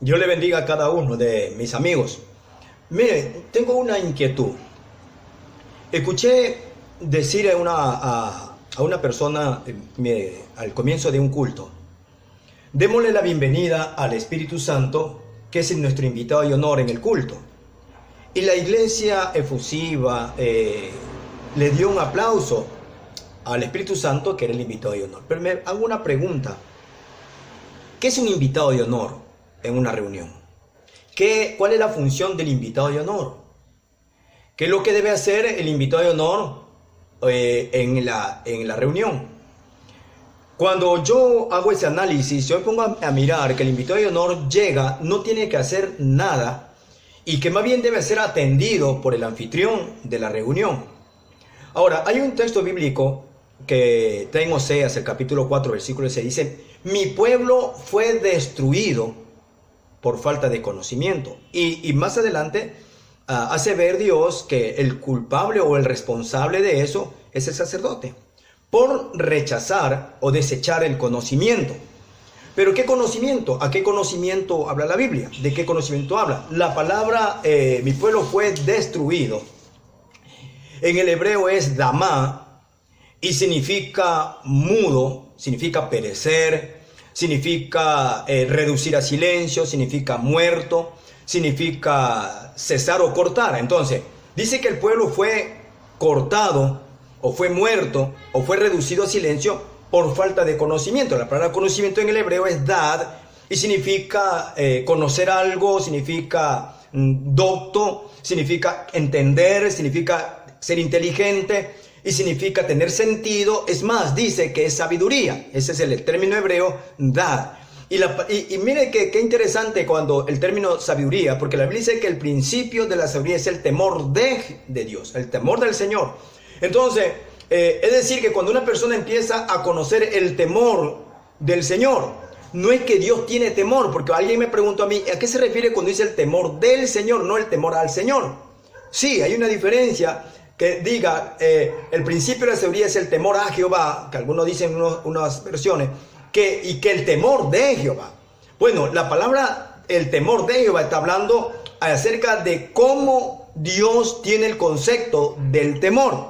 Yo le bendiga a cada uno de mis amigos. Mire, tengo una inquietud. Escuché decir a una persona al comienzo de un culto: démosle la bienvenida al Espíritu Santo, que es nuestro invitado de honor en el culto. Y la iglesia efusiva le dio un aplauso al Espíritu Santo, que era el invitado de honor. Pero me hago una pregunta: ¿qué es un invitado de honor en una reunión? ¿Cuál es la función del invitado de honor? ¿Qué es lo que debe hacer el invitado de honor en la reunión? Cuando yo hago ese análisis, yo me pongo a mirar que el invitado de honor llega, no tiene que hacer nada, y que más bien debe ser atendido por el anfitrión de la reunión. Ahora, hay un texto bíblico que está en Oseas, el capítulo 4, versículo 6, dice: mi pueblo fue destruido por falta de conocimiento. Y más adelante hace ver Dios que el culpable o el responsable de eso es el sacerdote, por rechazar o desechar el conocimiento. ¿Pero qué conocimiento? ¿A qué conocimiento habla la Biblia? ¿De qué conocimiento habla? La palabra mi pueblo fue destruido, en el hebreo es damá, y significa mudo, significa perecer, significa reducir a silencio, significa muerto, significa cesar o cortar. Entonces, dice que el pueblo fue cortado, o fue muerto, o fue reducido a silencio por falta de conocimiento. La palabra conocimiento en el hebreo es dad, y significa conocer algo, significa docto, significa entender, significa ser inteligente, y significa tener sentido. Es más, dice que es sabiduría. Ese es el término hebreo, dad. Y mire qué interesante cuando el término sabiduría, porque la Biblia dice que el principio de la sabiduría es el temor de Dios, el temor del Señor. Entonces, es decir, que cuando una persona empieza a conocer el temor del Señor, no es que Dios tiene temor, porque alguien me preguntó a mí: ¿a qué se refiere cuando dice el temor del Señor, no el temor al Señor? Sí, hay una diferencia. Que diga, el principio de la sabiduría es el temor a Jehová, que algunos dicen unas versiones, y que el temor de Jehová. Bueno, la palabra el temor de Jehová está hablando acerca de cómo Dios tiene el concepto del temor.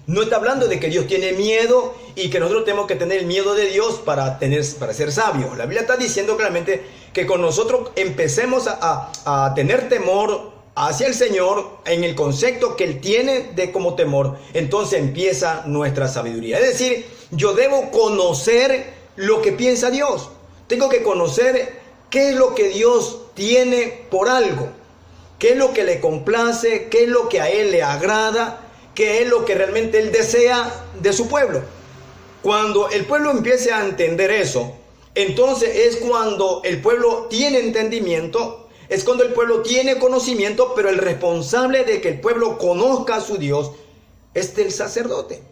No está hablando de que Dios tiene miedo y que nosotros tenemos que tener el miedo de Dios para ser sabios. La Biblia está diciendo claramente que con nosotros empecemos a tener temor hacia el Señor, en el concepto que Él tiene de como temor, entonces empieza nuestra sabiduría. Es decir, yo debo conocer lo que piensa Dios. Tengo que conocer qué es lo que Dios tiene por algo, qué es lo que le complace, qué es lo que a Él le agrada, qué es lo que realmente Él desea de su pueblo. Cuando el pueblo empiece a entender eso, entonces es cuando el pueblo tiene entendimiento. Es cuando el pueblo tiene conocimiento, pero el responsable de que el pueblo conozca a su Dios es el sacerdote.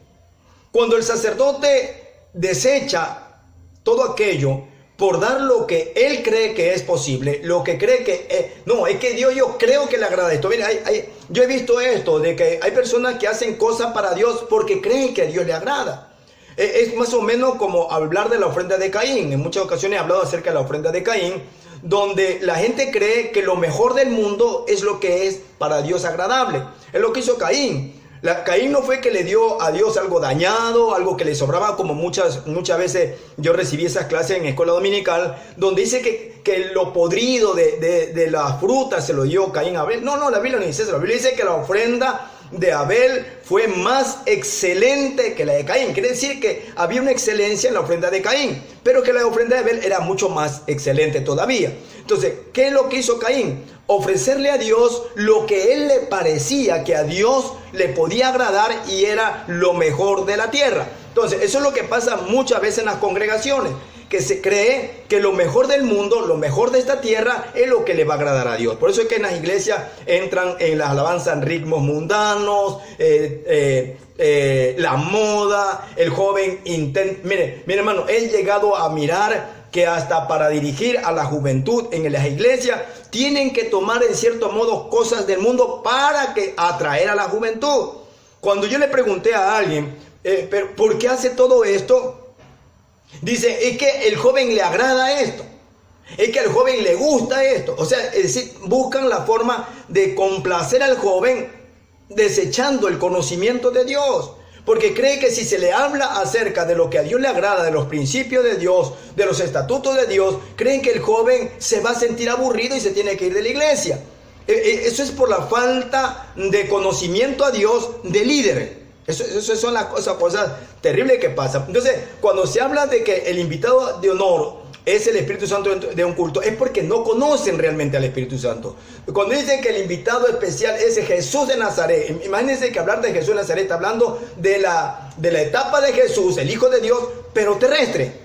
Cuando el sacerdote desecha todo aquello por dar lo que él cree que es posible, lo que cree que no, es que Dios, yo creo que le agrada esto. Mire, yo he visto esto, de que hay personas que hacen cosas para Dios porque creen que a Dios le agrada. Es más o menos como hablar de la ofrenda de Caín. En muchas ocasiones he hablado acerca de la ofrenda de Caín, donde la gente cree que lo mejor del mundo es lo que es para Dios agradable. Es lo que hizo Caín. Caín no fue que le dio a Dios algo dañado, algo que le sobraba, como muchas veces yo recibí esas clases en escuela dominical, donde dice que lo podrido de las frutas se lo dio Caín a Abel. No, la Biblia no dice eso. La Biblia dice que la ofrenda de Abel fue más excelente que la de Caín. Quiere decir que había una excelencia en la ofrenda de Caín, pero que la ofrenda de Abel era mucho más excelente todavía. Entonces, ¿qué es lo que hizo Caín? Ofrecerle a Dios lo que él le parecía que a Dios le podía agradar y era lo mejor de la tierra. Entonces, eso es lo que pasa muchas veces en las congregaciones, que se cree que lo mejor del mundo, lo mejor de esta tierra es lo que le va a agradar a Dios. Por eso es que en las iglesias entran en las alabanzas en ritmos mundanos, la moda, el joven intenta. Mire hermano, he llegado a mirar que hasta para dirigir a la juventud en las iglesias tienen que tomar en cierto modo cosas del mundo para atraer a la juventud. Cuando yo le pregunté a alguien, ¿pero por qué hace todo esto? Dice, es que el joven le agrada esto. Es que al joven le gusta esto. O sea, es decir, buscan la forma de complacer al joven desechando el conocimiento de Dios. Porque cree que si se le habla acerca de lo que a Dios le agrada, de los principios de Dios, de los estatutos de Dios, creen que el joven se va a sentir aburrido y se tiene que ir de la iglesia. Eso es por la falta de conocimiento a Dios de líderes. Eso son las cosas terribles que pasan. Entonces, cuando se habla de que el invitado de honor es el Espíritu Santo de un culto, es porque no conocen realmente al Espíritu Santo. Cuando dicen que el invitado especial es Jesús de Nazaret, imagínense que hablar de Jesús de Nazaret está hablando de la etapa de Jesús, el Hijo de Dios, pero terrestre.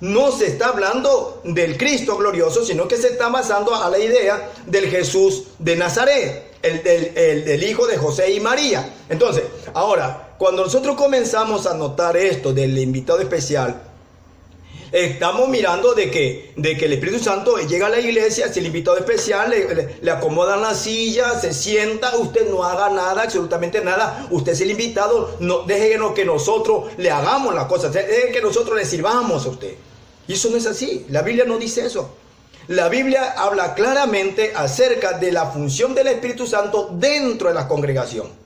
No se está hablando del Cristo glorioso, sino que se está basando a la idea del Jesús de Nazaret, del hijo de José y María. Entonces, ahora, cuando nosotros comenzamos a notar esto del invitado especial, estamos mirando de que el Espíritu Santo llega a la iglesia, si el invitado especial le acomodan la silla, se sienta, usted no haga nada, absolutamente nada, usted es el invitado, no, déjenos que nosotros le hagamos las cosas, dejen que nosotros le sirvamos a usted. Y eso no es así, la Biblia no dice eso. La Biblia habla claramente acerca de la función del Espíritu Santo dentro de la congregación.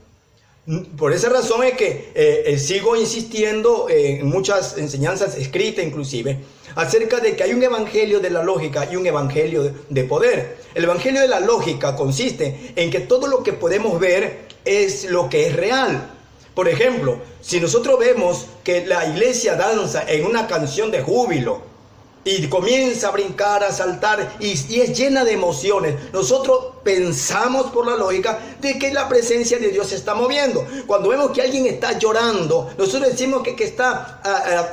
Por esa razón es que sigo insistiendo en muchas enseñanzas escritas inclusive acerca de que hay un evangelio de la lógica y un evangelio de poder. El evangelio de la lógica consiste en que todo lo que podemos ver es lo que es real. Por ejemplo, si nosotros vemos que la iglesia danza en una canción de júbilo y comienza a brincar, a saltar y es llena de emociones, nosotros pensamos por la lógica de que la presencia de Dios se está moviendo. Cuando vemos que alguien está llorando, nosotros decimos que está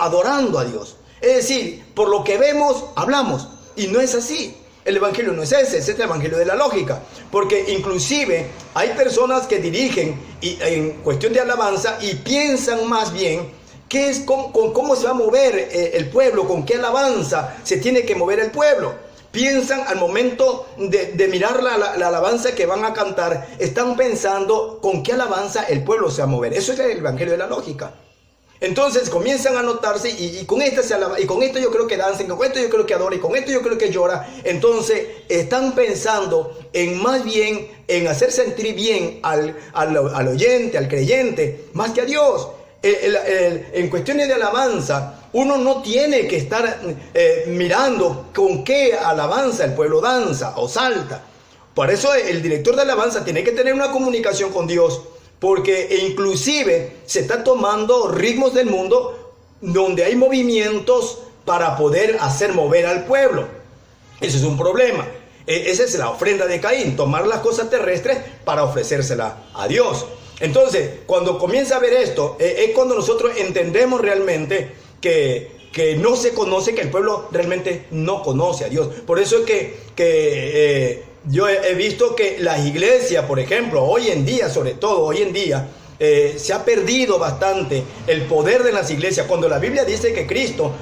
adorando a Dios. Es decir, por lo que vemos, hablamos. Y no es así. El evangelio no es ese, es el evangelio de la lógica. Porque inclusive hay personas que dirigen en cuestión de alabanza y piensan más bien ¿qué es cómo se va a mover el pueblo? ¿Con qué alabanza se tiene que mover el pueblo? Piensan al momento de mirar la alabanza que van a cantar, están pensando con qué alabanza el pueblo se va a mover. Eso es el evangelio de la lógica. Entonces comienzan a notarse y con esta se alaba, y con esto yo creo que dancen, con esto yo creo que adora, y con esto yo creo que llora. Entonces están pensando en más bien en hacer sentir bien al oyente, al creyente, más que a Dios. En cuestiones de alabanza, uno no tiene que estar mirando con qué alabanza el pueblo danza o salta. Por eso el director de alabanza tiene que tener una comunicación con Dios, porque inclusive se está tomando ritmos del mundo donde hay movimientos para poder hacer mover al pueblo. Ese es un problema. Esa es la ofrenda de Caín, tomar las cosas terrestres para ofrecérsela a Dios. Entonces, cuando comienza a ver esto, es cuando nosotros entendemos realmente que no se conoce, que el pueblo realmente no conoce a Dios. Por eso es que yo he visto que las iglesias, por ejemplo, hoy en día, sobre todo hoy en día, se ha perdido bastante el poder de las iglesias. Cuando la Biblia dice que Cristo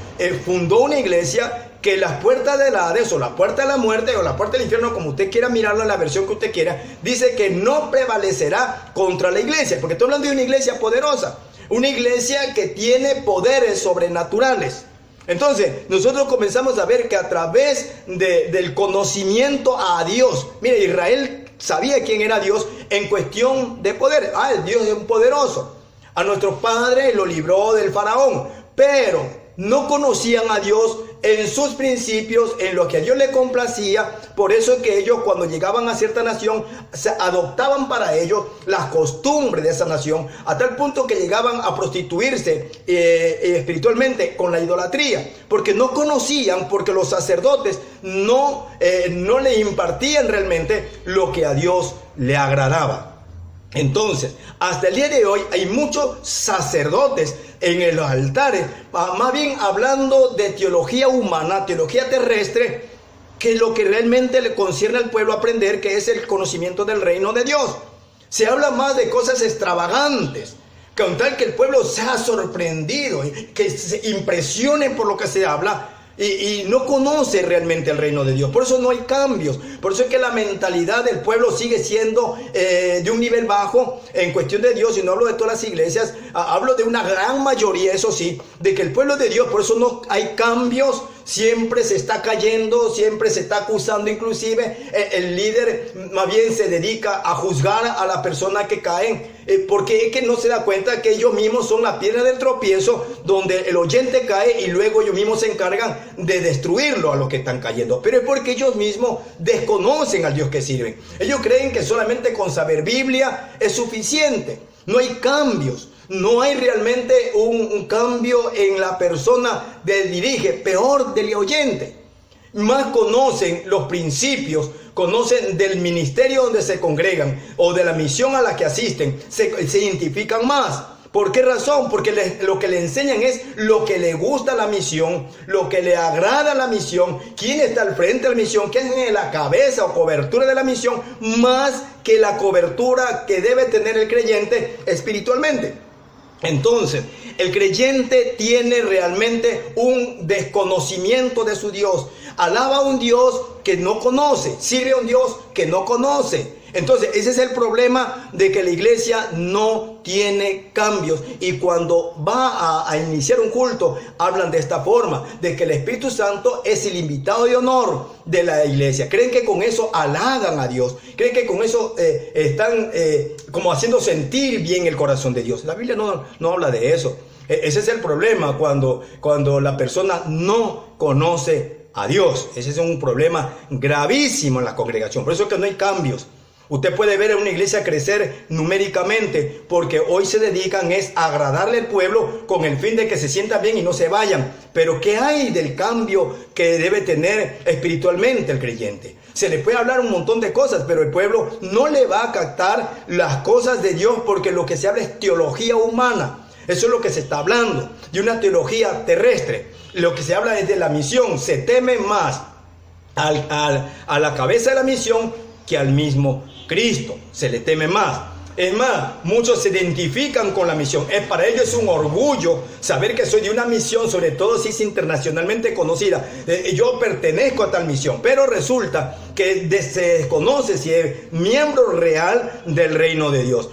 fundó una iglesia, que las puertas del Hades o la puerta de la muerte o la puerta del infierno, como usted quiera mirarlo en la versión que usted quiera, dice que no prevalecerá contra la iglesia, porque estoy hablando de una iglesia poderosa, una iglesia que tiene poderes sobrenaturales. Entonces nosotros comenzamos a ver que a través del conocimiento a Dios, mire, Israel sabía quién era Dios en cuestión de poder. El Dios es un poderoso. A nuestros padres lo libró del faraón, pero no conocían a Dios en sus principios, en lo que a Dios le complacía. Por eso es que ellos, cuando llegaban a cierta nación, se adoptaban para ellos las costumbres de esa nación, a tal punto que llegaban a prostituirse espiritualmente con la idolatría, porque no conocían, porque los sacerdotes no le impartían realmente lo que a Dios le agradaba. Entonces, hasta el día de hoy hay muchos sacerdotes en los altares, más bien hablando de teología humana, teología terrestre, que lo que realmente le concierne al pueblo aprender, que es el conocimiento del reino de Dios. Se habla más de cosas extravagantes, con tal que el pueblo sea sorprendido, que se impresione por lo que se habla, y no conoce realmente el reino de Dios. Por eso no hay cambios. Por eso es que la mentalidad del pueblo sigue siendo de un nivel bajo en cuestión de Dios. Y no hablo de todas las iglesias, hablo de una gran mayoría, eso sí, de que el pueblo de Dios, por eso no hay cambios siempre se está cayendo, siempre se está acusando, inclusive el líder más bien se dedica a juzgar a la persona que caen, porque es que no se da cuenta que ellos mismos son la piedra del tropiezo, donde el oyente cae y luego ellos mismos se encargan de destruirlo a los que están cayendo. Pero es porque ellos mismos desconocen al Dios que sirven. Ellos creen que solamente con saber Biblia es suficiente. No hay cambios. No hay realmente un cambio en la persona del dirige, peor del oyente. Más conocen los principios, conocen del ministerio donde se congregan o de la misión a la que asisten, se identifican más. ¿Por qué razón? Porque lo que le enseñan es lo que le gusta a la misión, lo que le agrada a la misión, quién está al frente de la misión, quién es la cabeza o cobertura de la misión, más que la cobertura que debe tener el creyente espiritualmente. Entonces, el creyente tiene realmente un desconocimiento de su Dios. Alaba a un Dios que no conoce, sirve a un Dios que no conoce. Entonces, ese es el problema de que la iglesia no tiene cambios. Y cuando va a iniciar un culto, hablan de esta forma, de que el Espíritu Santo es el invitado de honor de la iglesia. Creen que con eso halagan a Dios. Creen que con eso están como haciendo sentir bien el corazón de Dios. La Biblia no habla de eso. Ese es el problema cuando la persona no conoce a Dios. Ese es un problema gravísimo en la congregación. Por eso es que no hay cambios. Usted puede ver en una iglesia crecer numéricamente porque hoy se dedican a agradarle al pueblo con el fin de que se sientan bien y no se vayan. Pero ¿qué hay del cambio que debe tener espiritualmente el creyente? Se le puede hablar un montón de cosas, pero el pueblo no le va a captar las cosas de Dios porque lo que se habla es teología humana. Eso es lo que se está hablando, de una teología terrestre. Lo que se habla es de la misión. Se teme más a la cabeza de la misión que al mismo Cristo. Se le teme más. Es más, muchos se identifican con la misión. Para ellos es un orgullo saber que soy de una misión, sobre todo si es internacionalmente conocida. Yo pertenezco a tal misión, pero resulta que se desconoce si es miembro real del reino de Dios.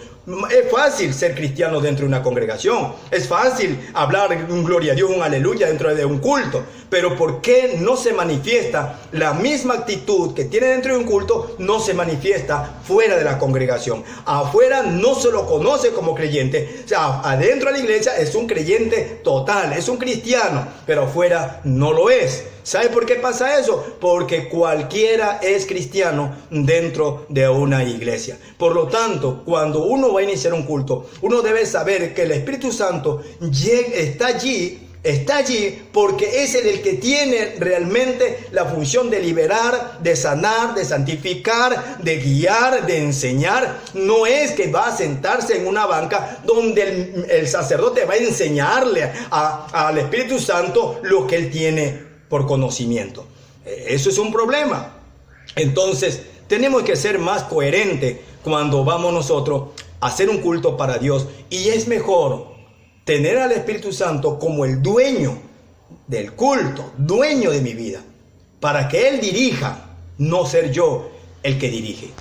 Es fácil ser cristiano dentro de una congregación. Es fácil hablar un gloria a Dios, un aleluya dentro de un culto. Pero ¿por qué no se manifiesta la misma actitud que tiene dentro de un culto? No se manifiesta fuera de la congregación. Afuera no se lo conoce como creyente. O sea, adentro de la iglesia es un creyente total, es un cristiano, pero afuera no lo es. ¿Sabe por qué pasa eso? Porque cualquiera es cristiano dentro de una iglesia. Por lo tanto, cuando uno va a iniciar un culto, uno debe saber que el Espíritu Santo está allí porque es el que tiene realmente la función de liberar, de sanar, de santificar, de guiar, de enseñar. No es que va a sentarse en una banca donde el sacerdote va a enseñarle al Espíritu Santo lo que él tiene por conocimiento. Eso es un problema. Entonces, tenemos que ser más coherentes cuando vamos nosotros a hacer un culto para Dios. Y es mejor tener al Espíritu Santo como el dueño del culto, dueño de mi vida, para que Él dirija, no ser yo el que dirige.